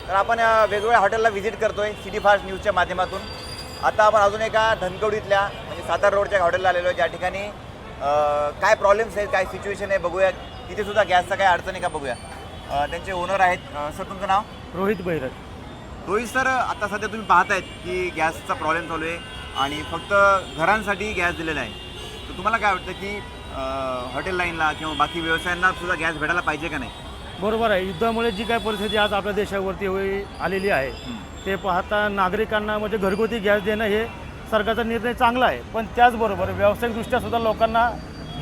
तर आपण वेगवेगळ्या हॉटेलला व्हिजिट करतोय सिटी फास्ट न्यूजच्या माध्यमातून। आता आपण अजून एका धनकवडीतल्या म्हणजे सातारा रोडच्या हॉटेलला आलेलो आहे, ज्या ठिकाणी काय प्रॉब्लेम्स आहेत, काय सिच्युएशन आहे बघूया। तिथे सुद्धा गॅसचा काय अडचण आहे का बघूया। त्यांचे ओनर आहेत। सर तुमचं नाव? रोहित बैरट। रोहित सर, आता सध्या तुम्ही पाहतायत की गॅसचा प्रॉब्लेम चालू आहे आणि फक्त घरांसाठी गॅस दिलेला आहे, तर तुम्हाला काय वाटतं की हॉटेल लाईनला किंवा बाकी व्यवसायांना सुद्धा गॅस भेटायला पाहिजे का नाही? बरोबर आहे। युद्धामुळे जी काय परिस्थिती आज आपल्या देशावरती आलेली आहे ते पाहता नागरिकांना म्हणजे घरगुती गॅस देणं हे सरकारचा निर्णय चांगला आहे, पण त्याचबरोबर व्यावसायिकदृष्ट्या सुद्धा लोकांना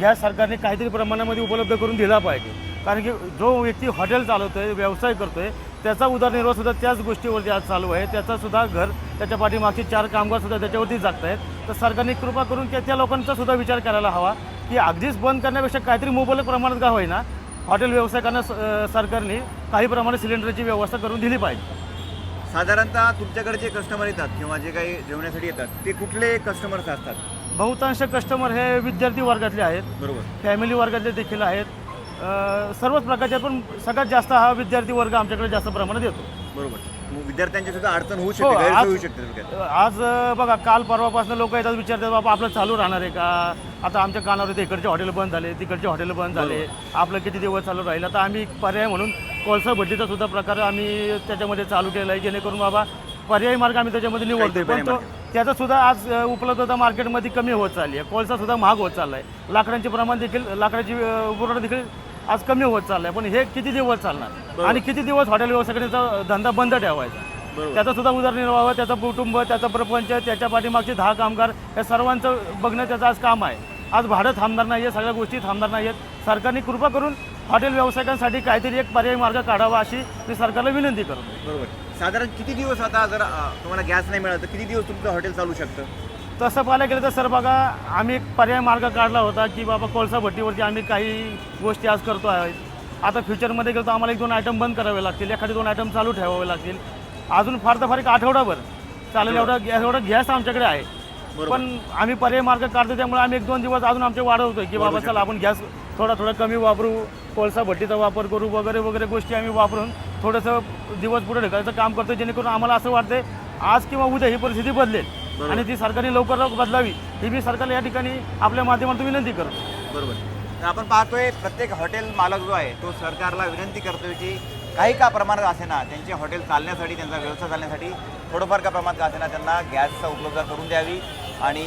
गॅस सरकारने काहीतरी प्रमाणामध्ये उपलब्ध करून दिला पाहिजे। कारण की जो व्यक्ती हॉटेल चालवतोय, व्यवसाय करतोय, त्याचा उदरनिर्वाहसुद्धा त्याच गोष्टीवरती आज चालू आहे। त्याचासुद्धा घर, त्याच्या पाठीमागचे 4 कामगारसुद्धा त्याच्यावरती जगत आहेत। तर सरकारने कृपा करून त्या लोकांचा सुद्धा विचार करायला हवा की अगदीच बंद करण्यापेक्षा काहीतरी मुबलक प्रमाणात का होईना हॉटेल व्यावसायिकांना सरकारने काही प्रमाणात सिलेंडरची व्यवस्था करून दिली पाहिजे। साधारणतः तुमच्याकडे जे कस्टमर येतात किंवा जे काही जेवण्यासाठी येतात ते कुठले कस्टमर्स असतात? बहुतांश कस्टमर हे विद्यार्थी वर्गातले आहेत, बरोबर, फॅमिली वर्गातले देखील आहेत, सर्वच प्रकारचे, पण सगळ्यात जास्त हा विद्यार्थी वर्ग आमच्याकडे जास्त प्रमाणात येतो। बरोबर। मग विद्यार्थ्यांची सुद्धा अडचण होऊ हो, शकते, गैरसोय होऊ शकते थोडक्यात। आज बघा काल परवापासून लोक येतात, विचारतात बाबा आपलं चालू राहणार आहे का? आता आमच्या कानावर येते इकडचे हॉटेल बंद झाले, तिकडचे हॉटेल बंद झाले, आपलं किती दिवस चालू राहील? आता आम्ही पर्याय म्हणून कोळसा भट्टीचा सुद्धा प्रकार आम्ही त्याच्यामध्ये चालू केला आहे, जेणेकरून बाबा पर्यायी मार्ग आम्ही त्याच्यामध्ये निवडतोय। पण तो त्याचा सुद्धा आज उपलब्धता मार्केटमध्ये कमी होत चालली आहे, कोळसा सुद्धा महाग होत चालला आहे, लाकडांचे प्रमाण देखील, लाकडाची पुरवठा देखील आज कमी होत चालला आहे। पण हे किती दिवस चालणार आणि किती दिवस हॉटेल व्यवसायाचा धंदा बंद ठेवायचा? त्याचा सुद्धा उदरनिर्वाह, त्याचं कुटुंब, त्याचा प्रपंच, त्याच्या पाठीमागचे 10 कामगार, या सर्वांचं बघणं त्याचं आज काम आहे। आज भाडं थांबणार नाही आहे, सगळ्या गोष्टी थांबणार नाही आहेत। सरकारने कृपा करून हॉटेल व्यावसायिकांसाठी काहीतरी एक पर्यायी मार्ग काढावा अशी मी सरकारला विनंती करतो। बरोबर। साधारण किती दिवस आता जर तुम्हाला गॅस नाही मिळाला तर किती दिवस तुमचं हॉटेल चालू शकतं? तसं पाहायला गेलं तर सर बघा, आम्ही एक पर्याय मार्ग काढला होता की बाबा कोळसा भट्टीवरती आम्ही काही गोष्टी आज करतो आहे। आता फ्युचरमध्ये गेलो तर आम्हाला 1-2 आयटम बंद करावे लागतील, एखादे 2 आयटम चालू ठेवावे लागतील, अजून फार तर फार एक आठवडाभर चालेल एवढा गॅस आमच्याकडे आहे। पण आम्ही पर्याय मार्ग काढतो, त्यामुळे आम्ही 1-2 दिवस अजून आमचे वाढवतोय की बाबा चला आपण गॅस थोडा कमी वापरू, कोळसा भट्टीचा वापर करू, वगैरे वगैरे गोष्टी आम्ही वापरून थोडंसं दिवस पुढे ढकलायचं काम करतो, जेणेकरून आम्हाला असं वाटतंय आज किंवा उद्या ही परिस्थिती बदलेल आणि ती सरकारने लवकर बदलावी ही मी सरकारला या ठिकाणी आपल्या माध्यमातून विनंती करतो। बरोबर। तर आपण पाहतोय प्रत्येक हॉटेल मालक जो आहे तो सरकारला विनंती करतोय की काही का प्रमाणात असेना त्यांचे हॉटेल चालण्यासाठी, त्यांचा व्यवसाय चालण्यासाठी थोडंफार का प्रमाणात का असेना त्यांना गॅसचा उपलब्ध करून द्यावी आणि